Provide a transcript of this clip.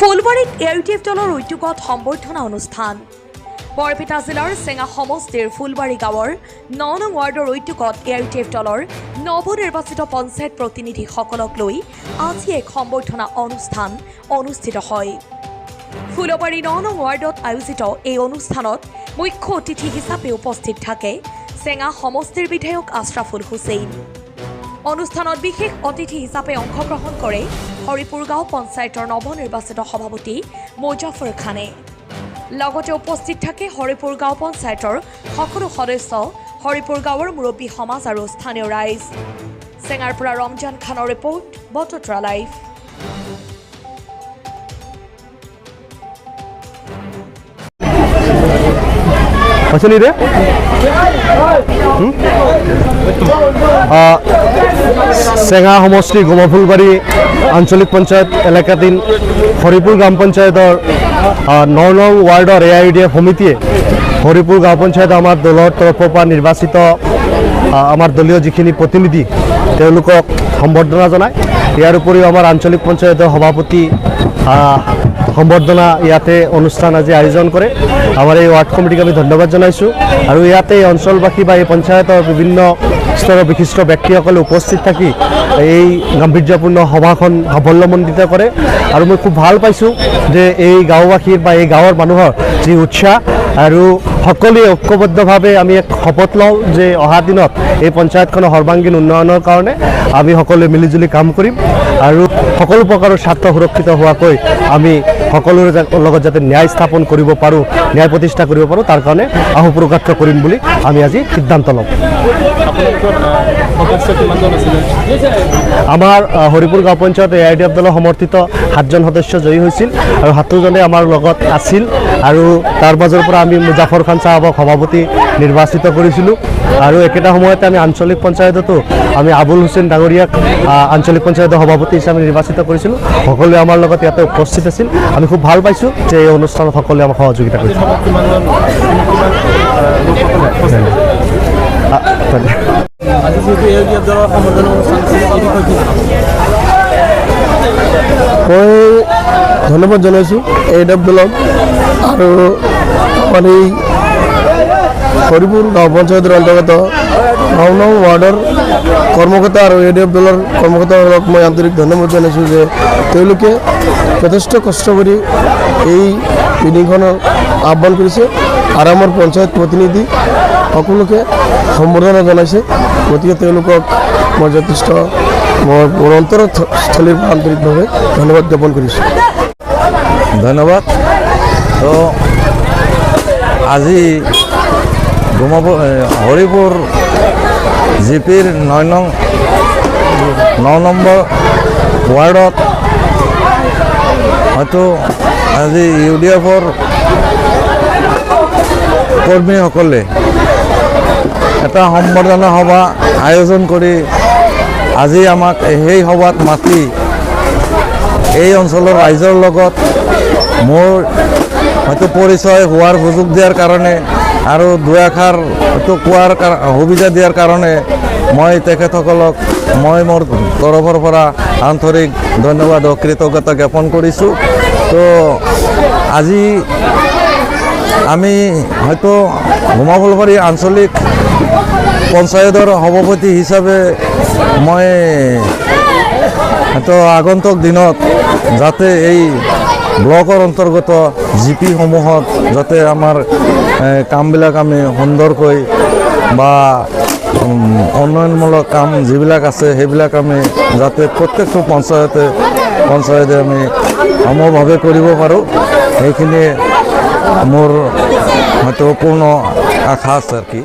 ফুলবাৰীত AUTF দলৰ উদ্যোগত সম্বৰ্ধনা অনুষ্ঠান। বৰপেটা জিলাৰ চেঙা সমষ্টিৰ ফুলবাৰী গাঁৱৰ 9 নং ৱাৰ্ডৰ উদ্যোগত AUTF দলৰ নৱনিৰ্বাচিত পঞ্চায়ত প্ৰতিনিধিসকলক লৈ আজি এক সম্বৰ্ধনা অনুষ্ঠান অনুষ্ঠিত হয়। ফুলবাৰী 9 নং ৱাৰ্ডত আয়োজিত এই অনুষ্ঠানত মুখ্য অতিথি হিচাপে উপস্থিত থাকে চেঙা সমষ্টিৰ বিধায়ক আশ্ৰাফুল হুছেইন। অনুষ্ঠানত বিশেষ অতিথি হিচাপে অংশগ্ৰহণ কৰে হৰিপুৰ গাঁও পঞ্চায়তৰ নৱনিৰ্বাচিত সভাপতি মুজাফৰ খানে। লগতে উপস্থিত থাকে হৰিপুৰ গাঁও পঞ্চায়তৰ সকলো সদস্য, হৰিপুৰ গাঁৱৰ মুৰব্বী সমাজ আৰু স্থানীয় ৰাইজ। চেঙাৰ পৰা ৰমজান খানৰ ৰিপৰ্ট, বটদ্ৰা লাইভ। চেঙা সমষ্টি গোমাফুলবাৰী আঞ্চলিক পঞ্চায়ত এলেকাধীন হৰিপুৰ গ্ৰাম পঞ্চায়তৰ 9 নং ৱাৰ্ডৰ AIUDF সমিতিয়ে হৰিপুৰ গাঁও পঞ্চায়ত আমাৰ দলৰ তৰফৰ পৰা নিৰ্বাচিত আমাৰ দলীয় যিখিনি প্ৰতিনিধি তেওঁলোকক সম্বৰ্ধনা জনায়। ইয়াৰ উপৰিও আমাৰ আঞ্চলিক পঞ্চায়তৰ সভাপতি সম্বৰ্ধনা ইয়াতে অনুষ্ঠান আজি আয়োজন কৰে। আমাৰ এই ৱাৰ্ড কমিটিক আমি ধন্যবাদ জনাইছোঁ আৰু ইয়াতে অঞ্চলবাসী বা এই পঞ্চায়তৰ বিভিন্ন স্তৰৰ বিশিষ্ট ব্যক্তিসকলে উপস্থিত থাকি এই গাম্ভীৰ্যপূৰ্ণ সভাখন সাফল্যমণ্ডিত কৰে। আৰু মই খুব ভাল পাইছোঁ যে এই গাঁওবাসীৰ বা এই গাঁৱৰ মানুহৰ যি উৎসাহ আৰু সকলোৱে ঐক্যবদ্ধভাৱে আমি এক শপত লওঁ যে অহা দিনত এই পঞ্চায়তখনৰ সৰ্বাংগীন উন্নয়নৰ কাৰণে আমি সকলোৱে মিলিজুলি কাম কৰিম আৰু সকলো প্ৰকাৰৰ স্বাৰ্থ সুৰক্ষিত হোৱাকৈ আমি সকলোৰে লগত যাতে ন্যায় স্থাপন কৰিব পাৰোঁ, ন্যায় প্ৰতিষ্ঠা কৰিব পাৰোঁ, তাৰ কাৰণে আহুপুৰুষাৰ্থ কৰিম বুলি আমি আজি সিদ্ধান্ত ল'ম। আমাৰ হৰিপুৰ গাঁও পঞ্চায়ত AIUDF দলৰ সমৰ্থিত 7জন সদস্য জয়ী হৈছিল আৰু 7জনে আমাৰ লগত আছিল আৰু তাৰ মাজৰ পৰা আমি মুজাফৰ খান চাহাবক সভাপতি নিৰ্বাচিত কৰিছিলোঁ আৰু একেটা সময়তে আমি আঞ্চলিক পঞ্চায়ততো আমি আবুল হুছেইন ডাঙৰীয়াক আঞ্চলিক পঞ্চায়তৰ সভাপতি হিচাপে নিৰ্বাচিত কৰিছিলোঁ। সকলোৱে আমাৰ লগত ইয়াতে উপস্থিত আছিল। আমি খুব ভাল পাইছোঁ যে এই অনুষ্ঠানত সকলোৱে আমাক সহযোগিতা কৰিছে। মই ধন্যবাদ জনাইছোঁ AIUDF দলক আৰু আমাৰ এই হৰিপুৰ গাঁও পঞ্চায়তৰ অন্তৰ্গত 9 নং ৱাৰ্ডৰ কৰ্মকৰ্তা আৰু AIUDF দলৰ কৰ্মকৰ্তাসকলক মই আন্তৰিক ধন্যবাদ জনাইছোঁ যে তেওঁলোকে যথেষ্ট কষ্ট কৰি এই মিটিংখনৰ আহ্বান কৰিছে আৰু আমাৰ পঞ্চায়ত প্ৰতিনিধি সকলোকে সম্বৰ্ধনা জনাইছে। গতিকে তেওঁলোকক মই যথেষ্ট মোৰ অন্তৰস্থলীৰ পৰা আন্তৰিকভাৱে ধন্যবাদ জ্ঞাপন কৰিছোঁ। ধন্যবাদ। তো আজি হৰিপুৰ জিপিৰ 9 নম্বৰ ৱাৰ্ডত হয়তো আজি UDFৰ কৰ্মীসকলে এটা সম্বৰ্ধনা সভা আয়োজন কৰি আজি আমাক সেই সভাত মাতি এই অঞ্চলৰ ৰাইজৰ লগত মোৰ হয়তো পৰিচয় হোৱাৰ সুযোগ দিয়াৰ কাৰণে আৰু দুআষাৰ হয়তো কোৱাৰ সুবিধা দিয়াৰ কাৰণে মই তেখেতসকলক মই মোৰ তৰফৰ পৰা আন্তৰিক ধন্যবাদ আৰু কৃতজ্ঞতা জ্ঞাপন কৰিছোঁ। তো আজি আমি হয়তো গোমাফুলবাৰী আঞ্চলিক পঞ্চায়তৰ সভাপতি হিচাপে মই হয়তো আগন্তুক দিনত যাতে এই ব্লকৰ অন্তৰ্গত জিপিসমূহত যাতে আমাৰ কামবিলাক আমি সুন্দৰকৈ বা উন্নয়নমূলক কাম যিবিলাক আছে সেইবিলাক আমি যাতে প্ৰত্যেকটো পঞ্চায়তে আমি সমভাৱে কৰিব পাৰোঁ, সেইখিনি মোৰ হয়তো পূৰ্ণ আশা আছে আৰু কি।